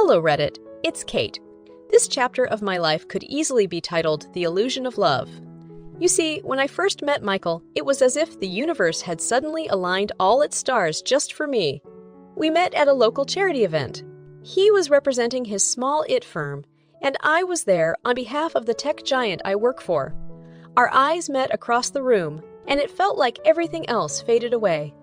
Hello Reddit, it's Kate. This chapter of my life could easily be titled The Illusion of Love. You see, when I first met Michael, it was as if the universe had suddenly aligned all its stars just for me. We met at a local charity event. He was representing his small IT firm, and I was there on behalf of the tech giant I work for. Our eyes met across the room, and it felt like everything else faded away.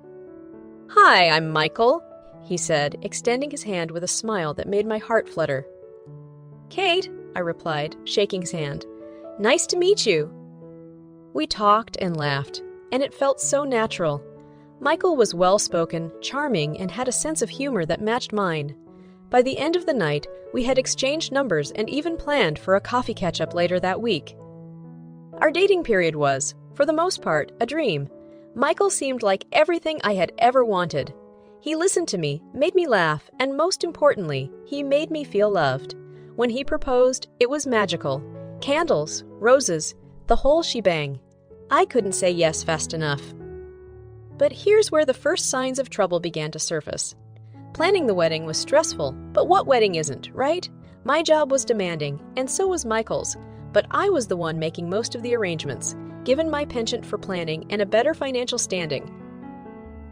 "Hi, I'm Michael," he said, extending his hand with a smile that made my heart flutter. "Kate," I replied, shaking his hand. "Nice to meet you." We talked and laughed, and it felt so natural. Michael was well-spoken, charming, and had a sense of humor that matched mine. By the end of the night, we had exchanged numbers and even planned for a coffee catch-up later that week. Our dating period was, for the most part, a dream. Michael seemed like everything I had ever wanted. He listened to me, made me laugh, and most importantly, he made me feel loved. When he proposed, it was magical. Candles, roses, the whole shebang. I couldn't say yes fast enough. But here's where the first signs of trouble began to surface. Planning the wedding was stressful, but what wedding isn't, right? My job was demanding, and so was Michael's, but I was the one making most of the arrangements, given my penchant for planning and a better financial standing.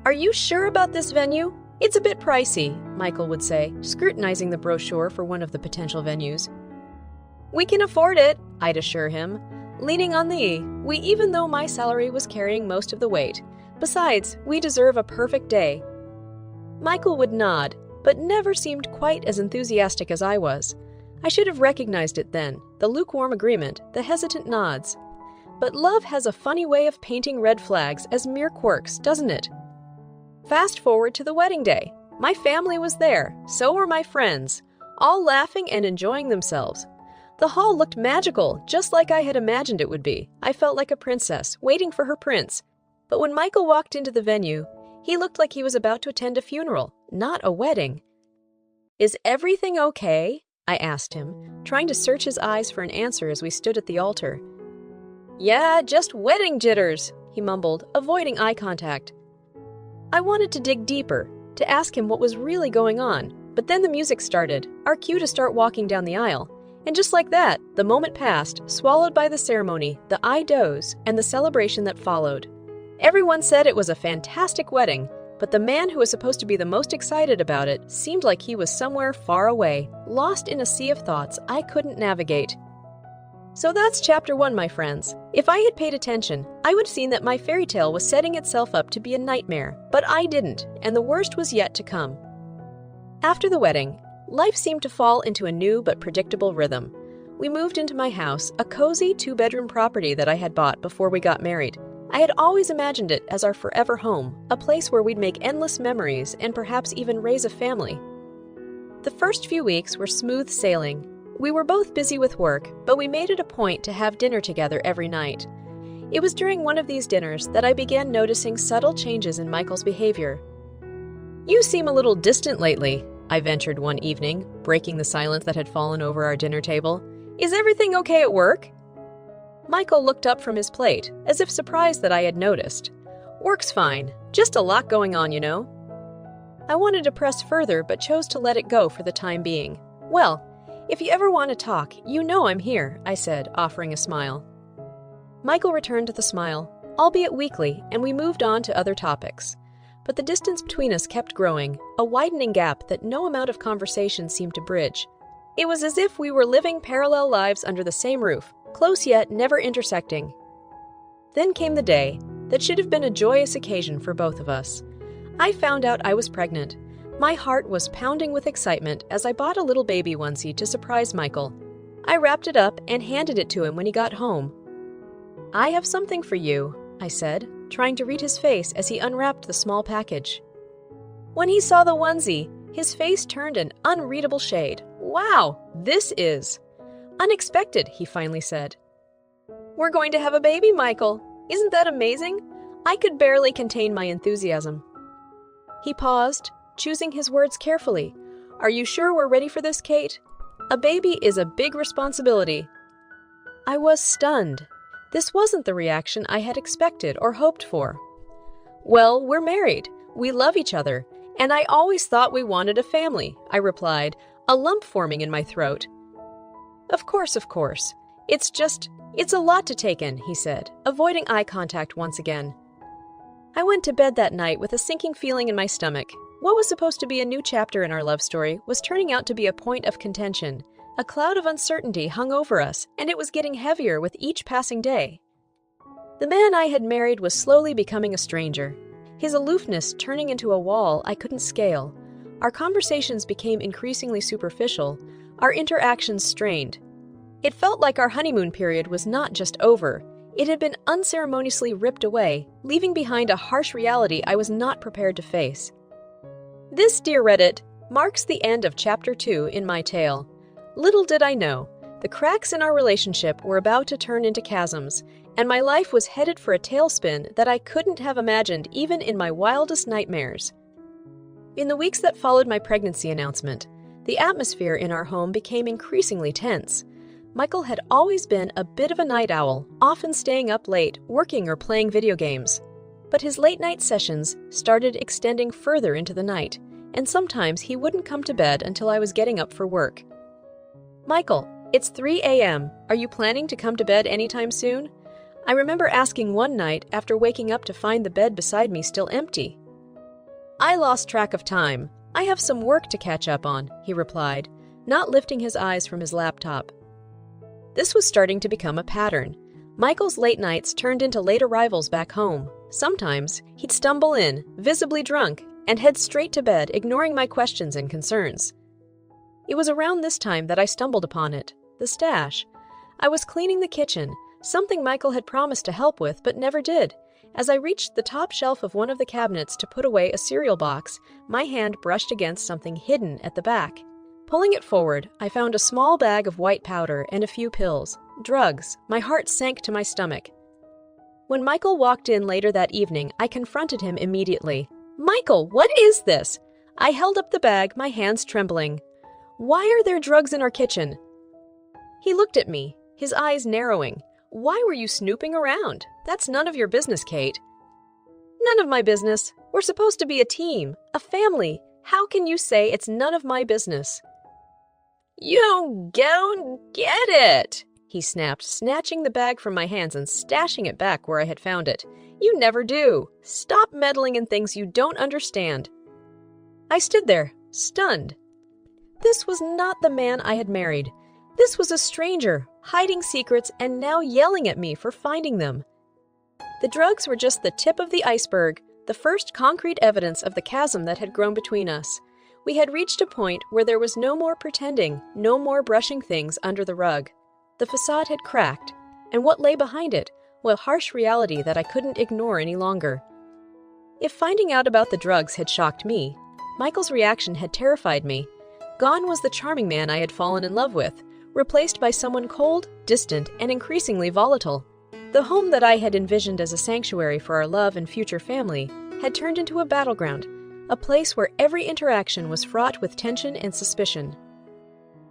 "Are you sure about this venue? It's a bit pricey," Michael would say, scrutinizing the brochure for one of the potential venues. "We can afford it," I'd assure him, leaning on we even though my salary was carrying most of the weight. Besides, we deserve a perfect day. Michael would nod, but never seemed quite as enthusiastic as I was. I should have recognized it then, the lukewarm agreement, the hesitant nods. But love has a funny way of painting red flags as mere quirks, doesn't it? Fast forward to the wedding day. My family was there, so were my friends, all laughing and enjoying themselves. The hall looked magical, just like I had imagined it would be. I felt like a princess, waiting for her prince. But when Michael walked into the venue, he looked like he was about to attend a funeral, not a wedding. "Is everything okay?" I asked him, trying to search his eyes for an answer as we stood at the altar. "Yeah, just wedding jitters," he mumbled, avoiding eye contact. I wanted to dig deeper, to ask him what was really going on, but then the music started, our cue to start walking down the aisle. And just like that, the moment passed, swallowed by the ceremony, the I doze, and the celebration that followed. Everyone said it was a fantastic wedding, but the man who was supposed to be the most excited about it seemed like he was somewhere far away, lost in a sea of thoughts I couldn't navigate. So that's chapter 1, my friends. If I had paid attention, I would have seen that my fairy tale was setting itself up to be a nightmare, but I didn't, and the worst was yet to come. After the wedding, life seemed to fall into a new but predictable rhythm. We moved into my house, a cozy 2-bedroom property that I had bought before we got married. I had always imagined it as our forever home, a place where we'd make endless memories and perhaps even raise a family. The first few weeks were smooth sailing. We were both busy with work, but we made it a point to have dinner together every night. It was during one of these dinners that I began noticing subtle changes in Michael's behavior. "You seem a little distant lately," I ventured one evening, breaking the silence that had fallen over our dinner table. "Is everything okay at work?" Michael looked up from his plate, as if surprised that I had noticed. "Work's fine. Just a lot going on, you know." I wanted to press further, but chose to let it go for the time being. "Well, if you ever want to talk, you know I'm here," I said, offering a smile. Michael returned the smile, albeit weakly, and we moved on to other topics. But the distance between us kept growing, a widening gap that no amount of conversation seemed to bridge. It was as if we were living parallel lives under the same roof, close yet never intersecting. Then came the day that should have been a joyous occasion for both of us. I found out I was pregnant. My heart was pounding with excitement as I bought a little baby onesie to surprise Michael. I wrapped it up and handed it to him when he got home. "I have something for you," I said, trying to read his face as he unwrapped the small package. When he saw the onesie, his face turned an unreadable shade. "Wow, this is unexpected," he finally said. "We're going to have a baby, Michael. Isn't that amazing?" I could barely contain my enthusiasm. He paused, choosing his words carefully. "Are you sure we're ready for this, Kate? A baby is a big responsibility." I was stunned. This wasn't the reaction I had expected or hoped for. "Well, we're married. We love each other, and I always thought we wanted a family," I replied, a lump forming in my throat. Of course. It's a lot to take in, he said, avoiding eye contact once again. I went to bed that night with a sinking feeling in my stomach. What was supposed to be a new chapter in our love story was turning out to be a point of contention. A cloud of uncertainty hung over us, and it was getting heavier with each passing day. The man I had married was slowly becoming a stranger, his aloofness turning into a wall I couldn't scale. Our conversations became increasingly superficial, our interactions strained. It felt like our honeymoon period was not just over. It had been unceremoniously ripped away, leaving behind a harsh reality I was not prepared to face. This, dear Reddit, marks the end of Chapter 2 in my tale. Little did I know, the cracks in our relationship were about to turn into chasms, and my life was headed for a tailspin that I couldn't have imagined even in my wildest nightmares. In the weeks that followed my pregnancy announcement, the atmosphere in our home became increasingly tense. Michael had always been a bit of a night owl, often staying up late, working or playing video games. But his late-night sessions started extending further into the night, and sometimes he wouldn't come to bed until I was getting up for work. Michael, it's 3 a.m. Are you planning to come to bed anytime soon? I remember asking one night after waking up to find the bed beside me still empty. I lost track of time. I have some work to catch up on, he replied, not lifting his eyes from his laptop. This was starting to become a pattern. Michael's late nights turned into late arrivals back home. Sometimes he'd stumble in, visibly drunk, and head straight to bed, ignoring my questions and concerns. It was around this time that I stumbled upon it, the stash. I was cleaning the kitchen, something Michael had promised to help with but never did. As I reached the top shelf of one of the cabinets to put away a cereal box, my hand brushed against something hidden at the back. Pulling it forward, I found a small bag of white powder and a few pills. Drugs. My heart sank to my stomach. When Michael walked in later that evening, I confronted him immediately. Michael, what is this? I held up the bag, my hands trembling. Why are there drugs in our kitchen? He looked at me, his eyes narrowing. Why were you snooping around? That's none of your business, Kate. None of my business. We're supposed to be a team, a family. How can you say it's none of my business? You don't get it, he snapped, snatching the bag from my hands and stashing it back where I had found it. You never do. Stop meddling in things you don't understand. I stood there, stunned. This was not the man I had married. This was a stranger, hiding secrets and now yelling at me for finding them. The drugs were just the tip of the iceberg, the first concrete evidence of the chasm that had grown between us. We had reached a point where there was no more pretending, no more brushing things under the rug. The facade had cracked, and what lay behind it was a harsh reality that I couldn't ignore any longer. If finding out about the drugs had shocked me, Michael's reaction had terrified me. Gone was the charming man I had fallen in love with, replaced by someone cold, distant, and increasingly volatile. The home that I had envisioned as a sanctuary for our love and future family had turned into a battleground, a place where every interaction was fraught with tension and suspicion.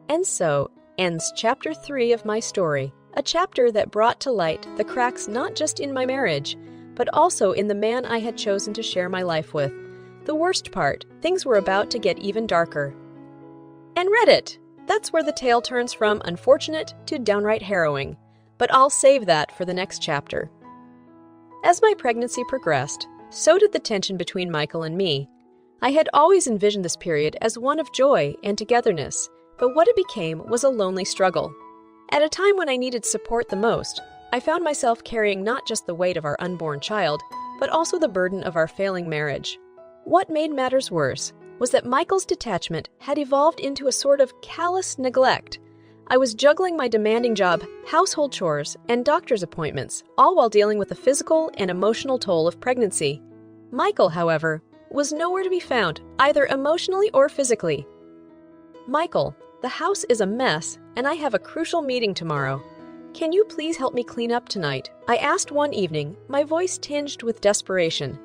And so ends Chapter 3 of my story, a chapter that brought to light the cracks not just in my marriage, but also in the man I had chosen to share my life with. The worst part, things were about to get even darker. And Reddit! That's where the tale turns from unfortunate to downright harrowing. But I'll save that for the next chapter. As my pregnancy progressed, so did the tension between Michael and me. I had always envisioned this period as one of joy and togetherness, but what it became was a lonely struggle. At a time when I needed support the most, I found myself carrying not just the weight of our unborn child, but also the burden of our failing marriage. What made matters worse was that Michael's detachment had evolved into a sort of callous neglect. I was juggling my demanding job, household chores, and doctor's appointments, all while dealing with the physical and emotional toll of pregnancy. Michael, however, was nowhere to be found, either emotionally or physically. Michael, the house is a mess, and I have a crucial meeting tomorrow. Can you please help me clean up tonight? I asked one evening, my voice tinged with desperation.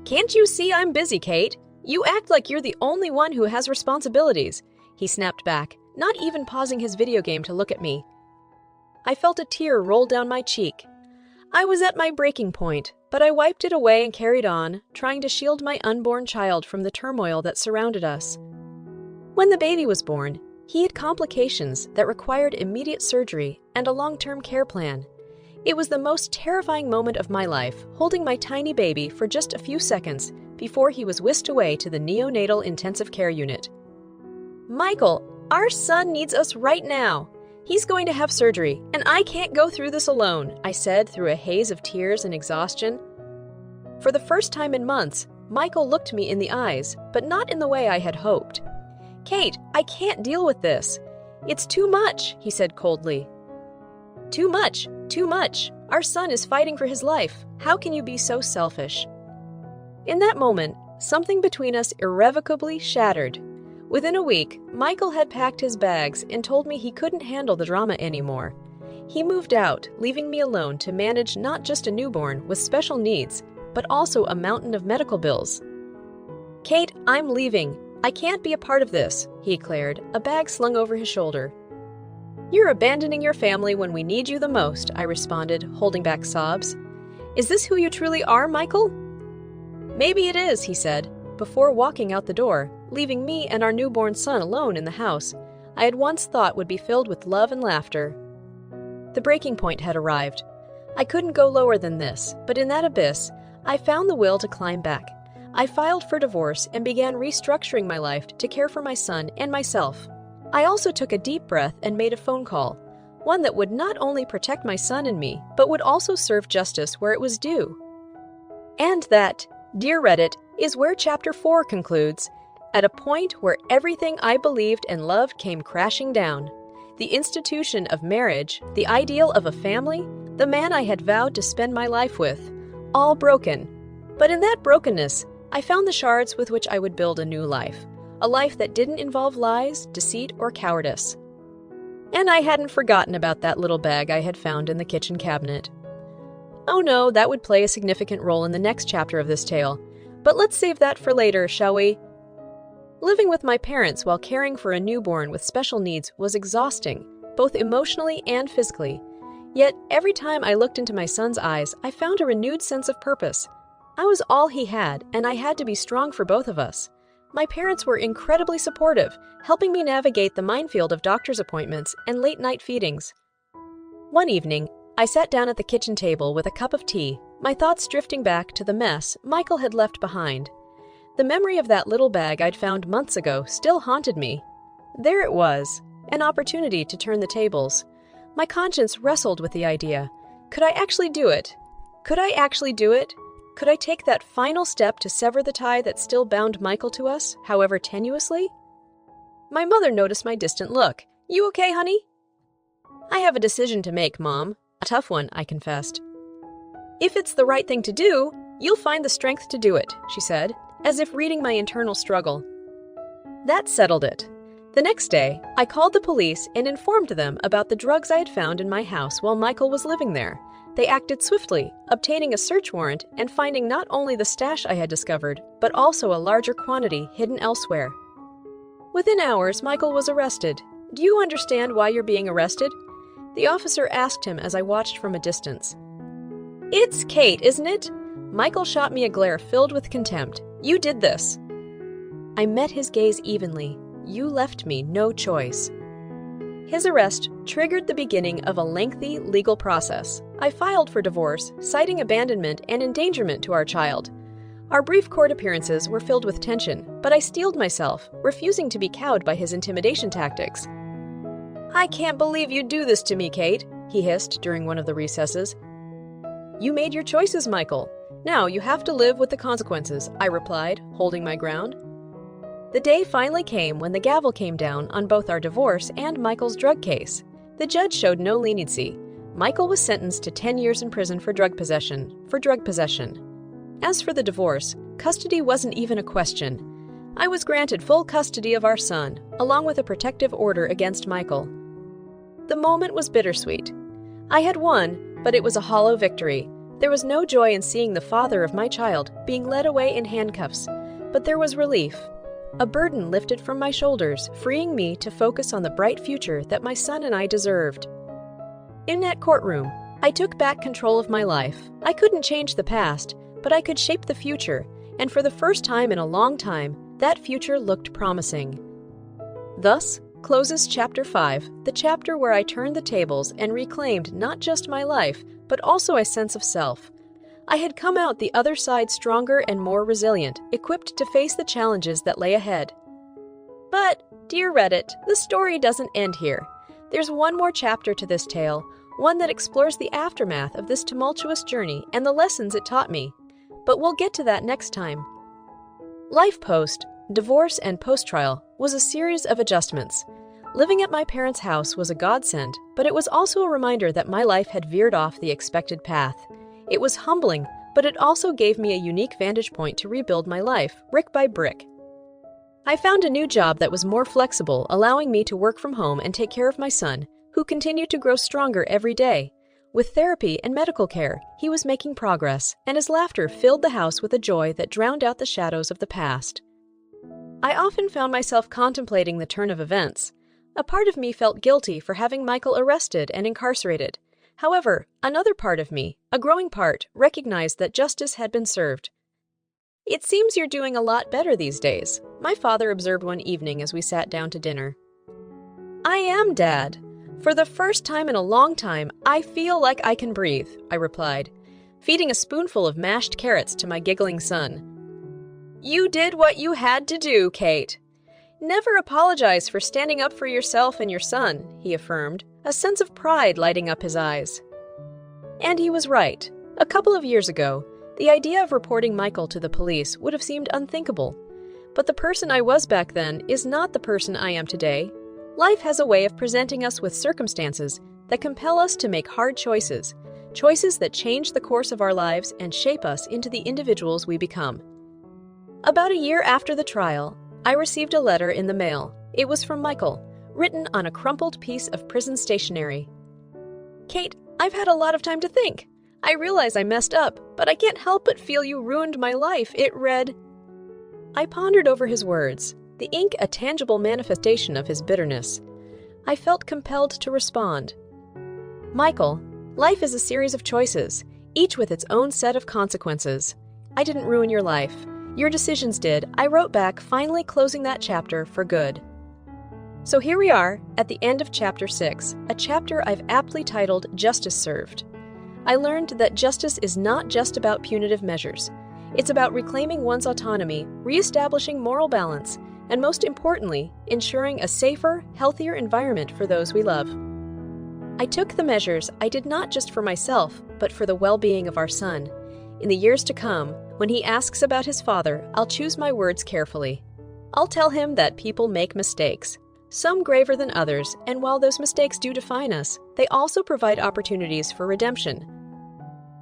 Can't you see I'm busy, Kate? You act like you're the only one who has responsibilities, he snapped back, not even pausing his video game to look at me. I felt a tear roll down my cheek. I was at my breaking point, but I wiped it away and carried on, trying to shield my unborn child from the turmoil that surrounded us. When the baby was born, he had complications that required immediate surgery and a long-term care plan. It was the most terrifying moment of my life, holding my tiny baby for just a few seconds before he was whisked away to the neonatal intensive care unit. "Michael, our son needs us right now. He's going to have surgery, and I can't go through this alone," I said through a haze of tears and exhaustion. For the first time in months, Michael looked me in the eyes, but not in the way I had hoped. "Kate, I can't deal with this. It's too much," he said coldly. "Too much, too much. Our son is fighting for his life. How can you be so selfish?" In that moment, something between us irrevocably shattered. Within a week, Michael had packed his bags and told me he couldn't handle the drama anymore. He moved out, leaving me alone to manage not just a newborn with special needs, but also a mountain of medical bills. "Kate, I'm leaving. I can't be a part of this," he declared, a bag slung over his shoulder. "You're abandoning your family when we need you the most," I responded, holding back sobs. "Is this who you truly are, Michael?" "Maybe it is," he said, before walking out the door, leaving me and our newborn son alone in the house I had once thought would be filled with love and laughter. The breaking point had arrived. I couldn't go lower than this, but in that abyss, I found the will to climb back. I filed for divorce and began restructuring my life to care for my son and myself. I also took a deep breath and made a phone call, one that would not only protect my son and me, but would also serve justice where it was due. And that, dear Reddit, is where Chapter 4 concludes, at a point where everything I believed and loved came crashing down. The institution of marriage, the ideal of a family, the man I had vowed to spend my life with, all broken. But in that brokenness, I found the shards with which I would build a new life, a life that didn't involve lies, deceit, or cowardice. And I hadn't forgotten about that little bag I had found in the kitchen cabinet. Oh no, that would play a significant role in the next chapter of this tale. But let's save that for later, shall we? Living with my parents while caring for a newborn with special needs was exhausting, both emotionally and physically. Yet every time I looked into my son's eyes, I found a renewed sense of purpose. I was all he had, and I had to be strong for both of us. My parents were incredibly supportive, helping me navigate the minefield of doctor's appointments and late-night feedings. One evening, I sat down at the kitchen table with a cup of tea, my thoughts drifting back to the mess Michael had left behind. The memory of that little bag I'd found months ago still haunted me. There it was, an opportunity to turn the tables. My conscience wrestled with the idea. Could I actually do it? Could I actually do it? Could I take that final step to sever the tie that still bound Michael to us, however tenuously? My mother noticed my distant look. "You okay, honey?" "I have a decision to make, Mom. A tough one," I confessed. "If it's the right thing to do, you'll find the strength to do it," she said, as if reading my internal struggle. That settled it. The next day, I called the police and informed them about the drugs I had found in my house while Michael was living there. They acted swiftly, obtaining a search warrant and finding not only the stash I had discovered, but also a larger quantity hidden elsewhere. Within hours, Michael was arrested. "Do you understand why you're being arrested?" The officer asked him as I watched from a distance. "It's Kate, isn't it?" Michael shot me a glare filled with contempt. "You did this." I met his gaze evenly. "You left me no choice." His arrest triggered the beginning of a lengthy legal process. I filed for divorce, citing abandonment and endangerment to our child. Our brief court appearances were filled with tension, but I steeled myself, refusing to be cowed by his intimidation tactics. "I can't believe you'd do this to me, Kate," he hissed during one of the recesses. "You made your choices, Michael. Now you have to live with the consequences," I replied, holding my ground. The day finally came when the gavel came down on both our divorce and Michael's drug case. The judge showed no leniency. Michael was sentenced to 10 years in prison for drug possession. As for the divorce, custody wasn't even a question. I was granted full custody of our son, along with a protective order against Michael. The moment was bittersweet. I had won, but it was a hollow victory. There was no joy in seeing the father of my child being led away in handcuffs, but there was relief. A burden lifted from my shoulders, freeing me to focus on the bright future that my son and I deserved. In that courtroom, I took back control of my life. I couldn't change the past, but I could shape the future, and for the first time in a long time, that future looked promising. Thus closes Chapter 5, the chapter where I turned the tables and reclaimed not just my life, but also a sense of self. I had come out the other side stronger and more resilient, equipped to face the challenges that lay ahead. But, dear Reddit, the story doesn't end here. There's one more chapter to this tale, one that explores the aftermath of this tumultuous journey and the lessons it taught me. But we'll get to that next time. Life post, divorce and post-trial was a series of adjustments. Living at my parents' house was a godsend, but it was also a reminder that my life had veered off the expected path. It was humbling, but it also gave me a unique vantage point to rebuild my life, brick by brick. I found a new job that was more flexible, allowing me to work from home and take care of my son, who continued to grow stronger every day. With therapy and medical care, he was making progress, and his laughter filled the house with a joy that drowned out the shadows of the past. I often found myself contemplating the turn of events. A part of me felt guilty for having Michael arrested and incarcerated. However, another part of me, a growing part, recognized that justice had been served. "It seems you're doing a lot better these days," my father observed one evening as we sat down to dinner. "I am, Dad. For the first time in a long time, I feel like I can breathe," I replied, feeding a spoonful of mashed carrots to my giggling son. "You did what you had to do, Kate. Never apologize for standing up for yourself and your son," he affirmed, a sense of pride lighting up his eyes. And he was right. A couple of years ago, the idea of reporting Michael to the police would have seemed unthinkable. But the person I was back then is not the person I am today. Life has a way of presenting us with circumstances that compel us to make hard choices, choices that change the course of our lives and shape us into the individuals we become. About a year after the trial, I received a letter in the mail. It was from Michael, written on a crumpled piece of prison stationery. "Kate, I've had a lot of time to think. I realize I messed up, but I can't help but feel you ruined my life," it read. I pondered over his words, the ink a tangible manifestation of his bitterness. I felt compelled to respond. "Michael, life is a series of choices, each with its own set of consequences. I didn't ruin your life. Your decisions did," I wrote back, finally closing that chapter for good. So here we are, at the end of Chapter 6, a chapter I've aptly titled Justice Served. I learned that justice is not just about punitive measures. It's about reclaiming one's autonomy, reestablishing moral balance, and most importantly, ensuring a safer, healthier environment for those we love. I took the measures I did not just for myself, but for the well-being of our son. In the years to come, when he asks about his father, I'll choose my words carefully. I'll tell him that people make mistakes, some graver than others, and while those mistakes do define us, they also provide opportunities for redemption.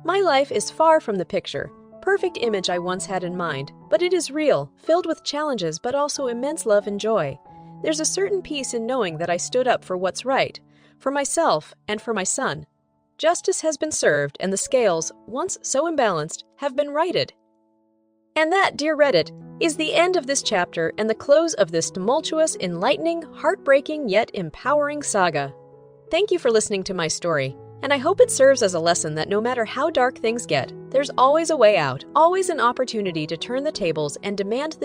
My life is far from the perfect image I once had in mind, but it is real, filled with challenges but also immense love and joy. There's a certain peace in knowing that I stood up for what's right, for myself and for my son. Justice has been served and the scales, once so imbalanced, have been righted. And that, dear Reddit, is the end of this chapter and the close of this tumultuous, enlightening, heartbreaking yet empowering saga. Thank you for listening to my story, and I hope it serves as a lesson that no matter how dark things get, there's always a way out, always an opportunity to turn the tables and demand the